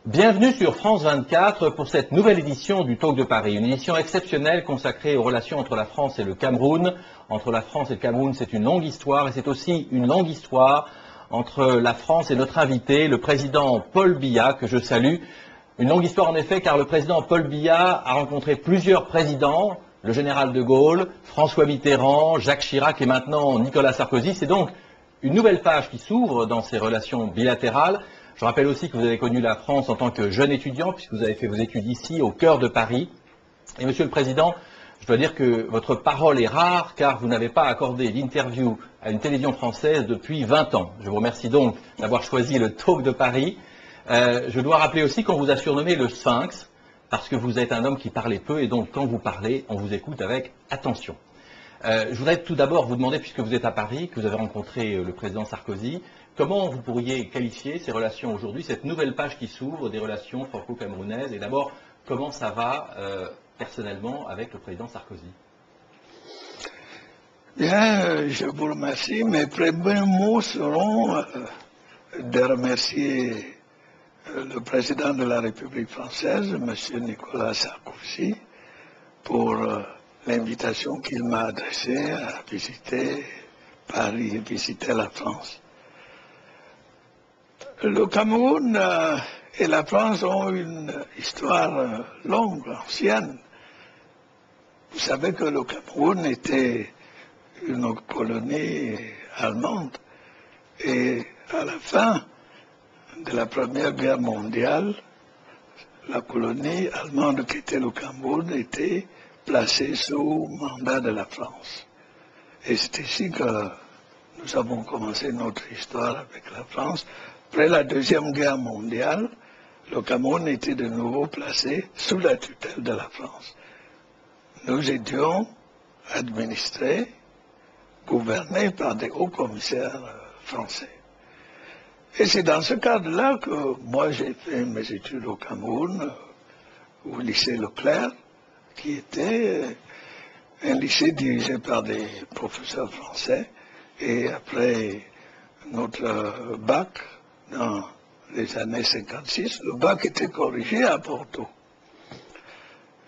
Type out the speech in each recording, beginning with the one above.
Bienvenue sur France 24 pour cette nouvelle édition du Talk de Paris, une édition exceptionnelle consacrée aux relations entre la France et le Cameroun. Entre la France et le Cameroun, c'est une longue histoire et c'est aussi une longue histoire entre la France et notre invité, le président Paul Biya, que je salue. Une longue histoire en effet, car le président Paul Biya a rencontré plusieurs présidents, le général de Gaulle, François Mitterrand, Jacques Chirac et maintenant Nicolas Sarkozy. C'est donc une nouvelle page qui s'ouvre dans ces relations bilatérales. Je rappelle aussi que vous avez connu la France en tant que jeune étudiant, puisque vous avez fait vos études ici, au cœur de Paris. Et Monsieur le Président, je dois dire que votre parole est rare, car vous n'avez pas accordé l'interview à une télévision française depuis 20 ans. Je vous remercie donc d'avoir choisi le Talk de Paris. Je dois rappeler aussi qu'on vous a surnommé le Sphinx, parce que vous êtes un homme qui parlait peu, et donc quand vous parlez, on vous écoute avec attention. Je voudrais tout d'abord vous demander, puisque vous êtes à Paris, que vous avez rencontré le président Sarkozy, comment vous pourriez qualifier ces relations aujourd'hui, cette nouvelle page qui s'ouvre des relations franco-camerounaises, et d'abord, comment ça va personnellement avec le président Sarkozy? Bien, je vous remercie. Mes premiers mots seront de remercier le président de la République française, M. Nicolas Sarkozy, pour l'invitation qu'il m'a adressée à visiter Paris, visiter la France. Le Cameroun et la France ont une histoire longue, ancienne. Vous savez que le Cameroun était une colonie allemande et à la fin de la Première Guerre mondiale, la colonie allemande qui était le Cameroun était placée sous mandat de la France. Et c'est ici que nous avons commencé notre histoire avec la France. Après la Deuxième Guerre mondiale, le Cameroun était de nouveau placé sous la tutelle de la France. Nous étions administrés, gouvernés par des hauts commissaires français. Et c'est dans ce cadre-là que moi j'ai fait mes études au Cameroun, au lycée Leclerc, qui était un lycée dirigé par des professeurs français. Et après notre bac, dans les années 56, le bac était corrigé à Porto.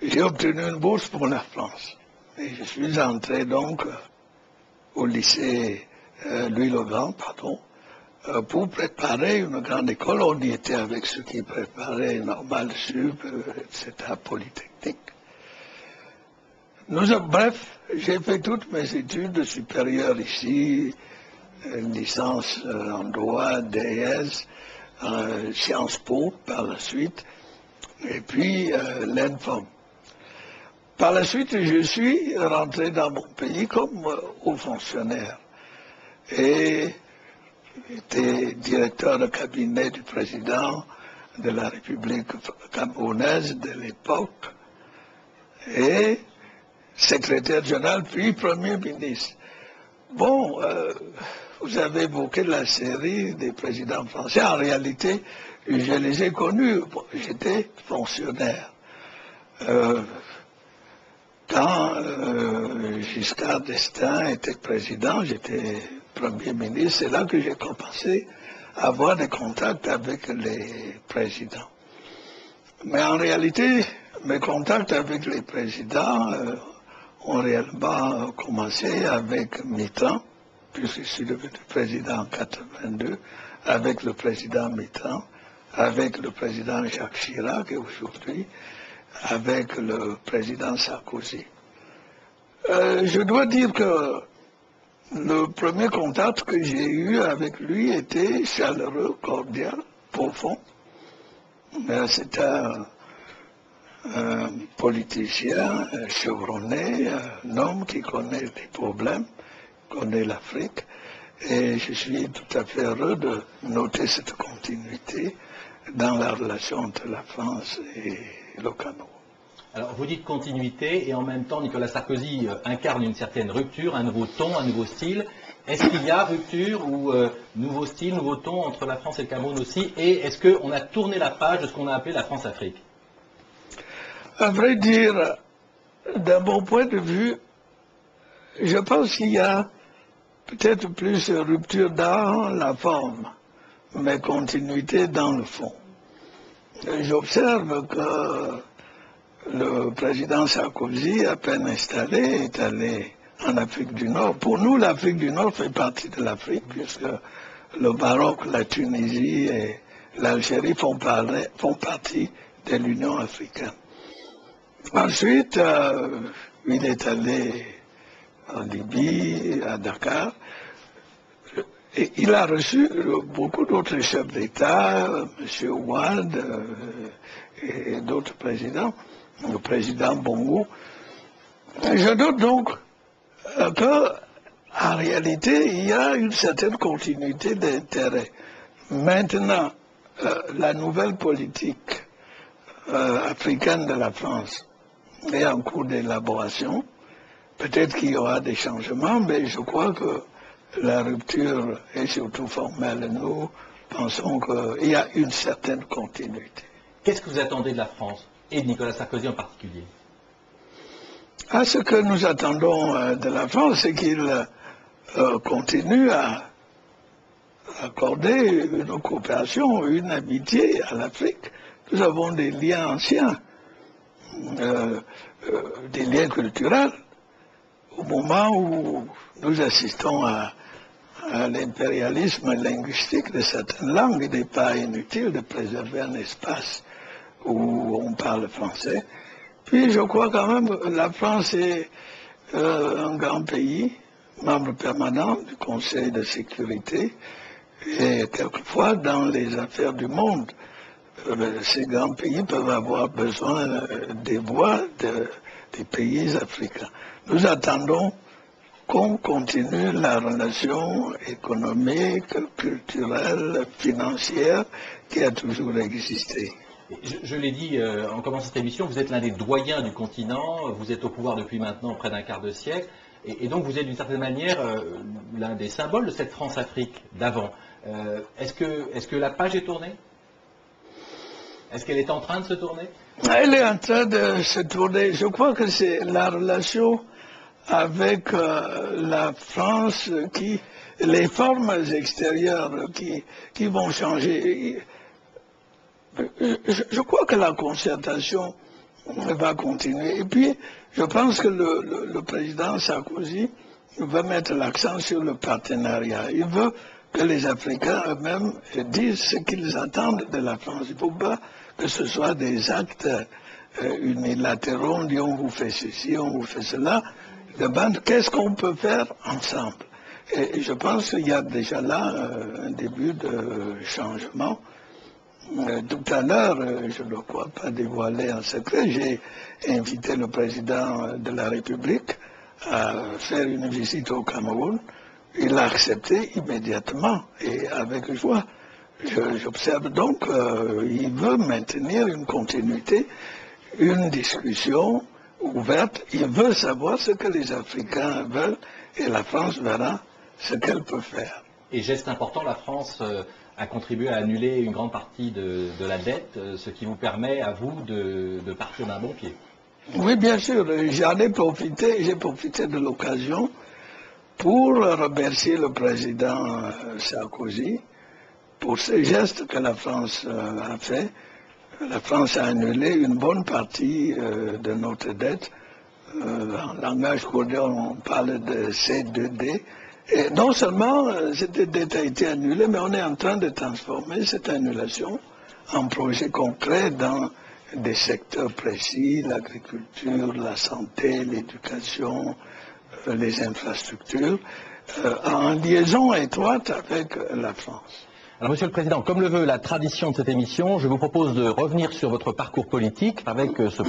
J'ai obtenu une bourse pour la France. Et je suis entré donc au lycée Louis-le-Grand, pour préparer une grande école. On y était avec ceux qui préparaient Normal Sup, etc., Polytechnique. Bref, j'ai fait toutes mes études supérieures ici, licence en droit, DS, Sciences Po par la suite, et puis l'INFOM. Par la suite, je suis rentré dans mon pays comme haut fonctionnaire et j'étais directeur de cabinet du président de la République camerounaise de l'époque et secrétaire général puis premier ministre. Bon, vous avez évoqué la série des présidents français. En réalité, je les ai connus. Bon, j'étais fonctionnaire. Quand Giscard d'Estaing était président, j'étais Premier ministre, c'est là que j'ai commencé à avoir des contacts avec les présidents. Mais en réalité, mes contacts avec les présidents ont réellement commencé avec Mitterrand, puisque je suis devenu président en 82, avec le président Mitterrand, avec le président Jacques Chirac et aujourd'hui avec le président Sarkozy. Je dois dire que le premier contact que j'ai eu avec lui était chaleureux, cordial, profond. C'était un politicien chevronné, un homme qui connaît les problèmes, connaît l'Afrique. Et je suis tout à fait heureux de noter cette continuité dans la relation entre la France et le Cameroun. Alors, vous dites continuité, et en même temps, Nicolas Sarkozy incarne une certaine rupture, un nouveau ton, un nouveau style. Est-ce qu'il y a rupture ou nouveau style, nouveau ton entre la France et le Cameroun aussi? Et est-ce qu'on a tourné la page de ce qu'on a appelé la France-Afrique? À vrai dire, d'un bon point de vue, je pense qu'il y a peut-être plus rupture dans la forme, mais continuité dans le fond. j'observe que le président Sarkozy, à peine installé, est allé en Afrique du Nord. Pour nous, l'Afrique du Nord fait partie de l'Afrique, puisque le Maroc, la Tunisie et l'Algérie font partie de l'Union africaine. Ensuite, il est allé en Libye, à Dakar, et il a reçu beaucoup d'autres chefs d'État, M. Ouad et d'autres présidents, le président Bongo. Je note donc qu'en réalité, il y a une certaine continuité d'intérêt. Maintenant, la nouvelle politique africaine de la France est en cours d'élaboration. Peut-être qu'il y aura des changements, mais je crois que la rupture est surtout formelle. Nous pensons qu'il y a une certaine continuité. Qu'est-ce que vous attendez de la France, et de Nicolas Sarkozy en particulier? Ce que nous attendons de la France, c'est qu'il continue à accorder une coopération, une amitié à l'Afrique. Nous avons des liens anciens, des liens culturels. Au moment où nous assistons à l'impérialisme linguistique de certaines langues, il n'est pas inutile de préserver un espace où on parle français. Puis je crois quand même que la France est un grand pays, membre permanent du Conseil de sécurité, et quelquefois dans les affaires du monde, ces grands pays peuvent avoir besoin des voix des pays africains. Nous attendons qu'on continue la relation économique, culturelle, financière qui a toujours existé. Je l'ai dit en commençant cette émission, vous êtes l'un des doyens du continent, vous êtes au pouvoir depuis maintenant près d'un quart de siècle, et donc vous êtes d'une certaine manière l'un des symboles de cette France-Afrique d'avant. Est-ce que la page est tournée? Est-ce qu'elle est en train de se tourner? Elle est en train de se tourner. Je crois que c'est la relation avec la France les formes extérieures qui vont changer. Je crois que la concertation va continuer. Et puis, je pense que le président Sarkozy va mettre l'accent sur le partenariat. Il veut que les Africains eux-mêmes disent ce qu'ils attendent de la France. Il ne faut pas que ce soit des actes unilatéraux, on dit on vous fait ceci, on vous fait cela. Demande qu'est-ce qu'on peut faire ensemble. Et je pense qu'il y a déjà là un début de changement. Tout à l'heure, je ne crois pas dévoiler un secret, j'ai invité le président de la République à faire une visite au Cameroun. Il a accepté immédiatement et avec joie. J'observe donc qu'il veut maintenir une continuité, une discussion ouverte. Il veut savoir ce que les Africains veulent et la France verra ce qu'elle peut faire. Et geste important, la France a contribué à annuler une grande partie de la dette, ce qui vous permet à vous de partir d'un bon pied. Oui, bien sûr, j'ai profité de l'occasion pour remercier le président Sarkozy pour ce geste que la France a fait. La France a annulé une bonne partie de notre dette. En langage codé, on parle de C2D. Et non seulement cette dette a été annulée, mais on est en train de transformer cette annulation en projet concret dans des secteurs précis, l'agriculture, la santé, l'éducation, les infrastructures, en liaison étroite avec la France. Alors, Monsieur le Président, comme le veut la tradition de cette émission, je vous propose de revenir sur votre parcours politique avec ce